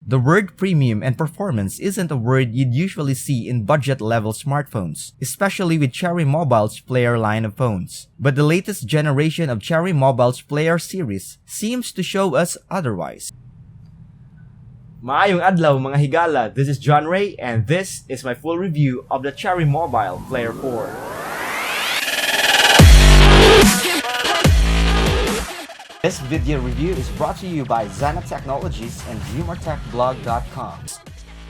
The word premium and performance isn't a word you'd usually see in budget-level smartphones, especially with Cherry Mobile's Player line of phones. But the latest generation of Cherry Mobile's Player series seems to show us otherwise. Maayong adlaw mga higala, this is John Ray and this is my full review of the Cherry Mobile Player 4. This video review is brought to you by Zana Technologies and DreamerTechBlog.com.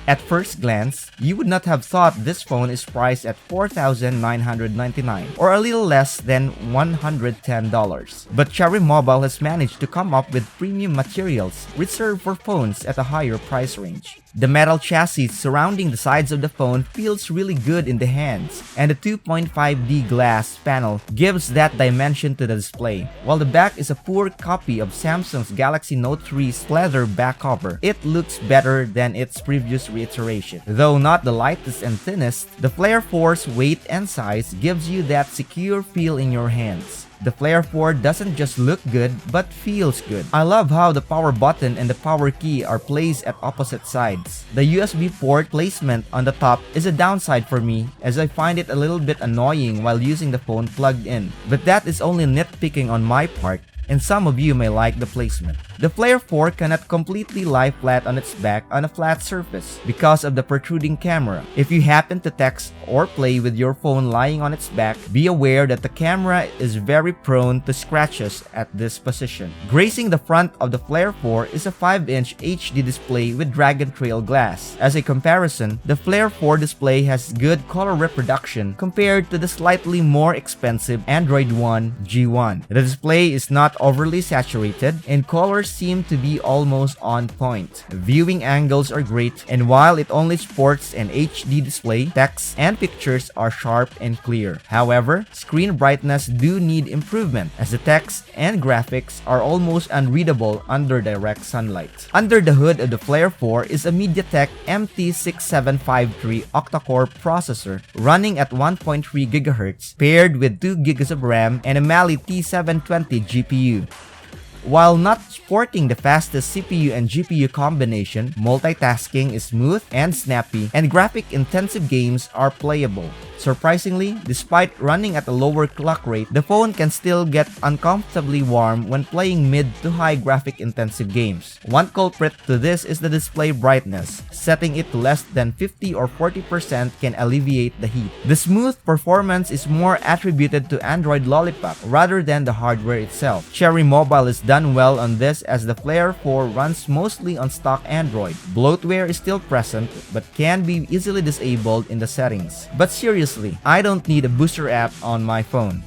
At first glance, you would not have thought this phone is priced at $4,999 or a little less than $110. But Cherry Mobile has managed to come up with premium materials reserved for phones at a higher price range. The metal chassis surrounding the sides of the phone feels really good in the hands, and the 2.5D glass panel gives that dimension to the display. While the back is a poor copy of Samsung's Galaxy Note 3's leather back cover, it looks better than its previous reiteration. Though not the lightest and thinnest, the Player 4's weight and size gives you that secure feel in your hands. The Player 4 doesn't just look good, but feels good. I love how the power button and the power key are placed at opposite sides. The USB port placement on the top is a downside for me, as I find it a little bit annoying while using the phone plugged in. But that is only nitpicking on my part, and some of you may like the placement. The Player 4 cannot completely lie flat on its back on a flat surface because of the protruding camera. If you happen to text or play with your phone lying on its back, be aware that the camera is very prone to scratches at this position. Gracing the front of the Player 4 is a 5-inch HD display with Dragon Trail glass. As a comparison, the Player 4 display has good color reproduction compared to the slightly more expensive Android One G1. The display is not overly saturated, and colors seem to be almost on point. Viewing angles are great, and while it only sports an HD display, text and pictures are sharp and clear. However, screen brightness do need improvement, as the text and graphics are almost unreadable under direct sunlight. Under the hood of the Player 4 is a MediaTek MT6753 octa-core processor running at 1.3 GHz, paired with 2 GB of RAM and a Mali T720 GPU. While not sporting the fastest CPU and GPU combination, multitasking is smooth and snappy, and graphic-intensive games are playable. Surprisingly, despite running at a lower clock rate, the phone can still get uncomfortably warm when playing mid to high graphic-intensive games. One culprit to this is the display brightness. Setting it to less than 50 or 40% can alleviate the heat. The smooth performance is more attributed to Android Lollipop rather than the hardware itself. Cherry Mobile is done well on this, as the Player 4 runs mostly on stock Android. Bloatware is still present but can be easily disabled in the settings. But seriously, I don't need a booster app on my phone.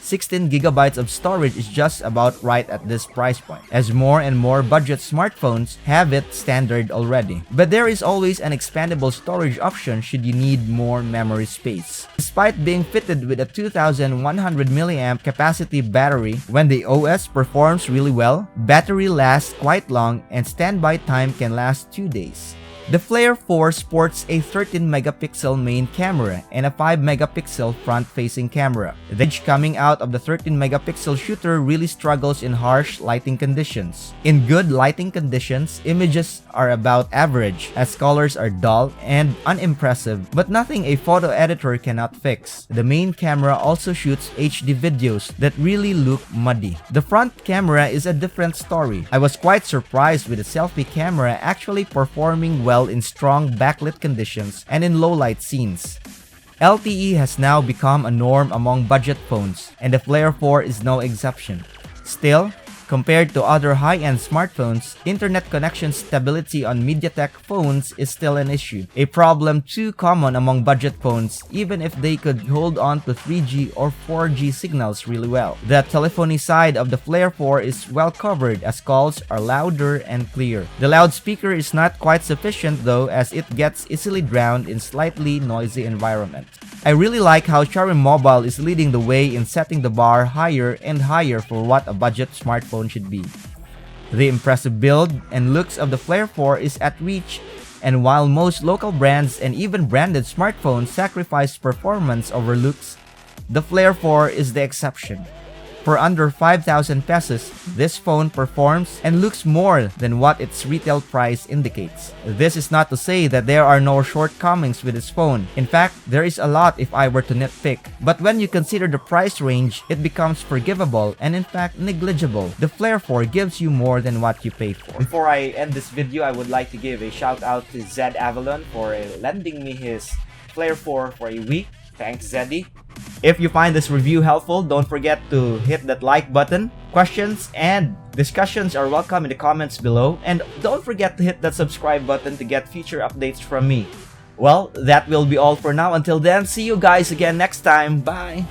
16GB of storage is just about right at this price point, as more and more budget smartphones have it standard already. But there is always an expandable storage option should you need more memory space. Despite being fitted with a 2100 mAh capacity battery, when the OS performs really well, battery lasts quite long and standby time can last 2 days. The Player 4 sports a 13-megapixel main camera and a 5-megapixel front-facing camera. The image coming out of the 13-megapixel shooter really struggles in harsh lighting conditions. In good lighting conditions, images are about average, as colors are dull and unimpressive, but nothing a photo editor cannot fix. The main camera also shoots HD videos that really look muddy. The front camera is a different story. I was quite surprised with the selfie camera actually performing well in strong backlit conditions and in low-light scenes. LTE has now become a norm among budget phones, and the Player 4 is no exception. Still, compared to other high-end smartphones, internet connection stability on MediaTek phones is still an issue, a problem too common among budget phones even if they could hold on to 3G or 4G signals really well. The telephony side of the Player 4 is well covered, as calls are louder and clear. The loudspeaker is not quite sufficient though, as it gets easily drowned in slightly noisy environment. I really like how Cherry Mobile is leading the way in setting the bar higher and higher for what a budget smartphone should be. The impressive build and looks of the Player 4 is at reach, and while most local brands and even branded smartphones sacrifice performance over looks, the Player 4 is the exception. For under 5,000 pesos, this phone performs and looks more than what its retail price indicates. This is not to say that there are no shortcomings with this phone. In fact, there is a lot if I were to nitpick. But when you consider the price range, it becomes forgivable and in fact negligible. The Flare 4 gives you more than what you paid for. Before I end this video, I would like to give a shout out to Zed Avalon for lending me his Flare 4 for a week. Thanks, Zeddy. If you find this review helpful, don't forget to hit that like button. Questions and discussions are welcome in the comments below. And don't forget to hit that subscribe button to get future updates from me. Well, that will be all for now. Until then, see you guys again next time. Bye!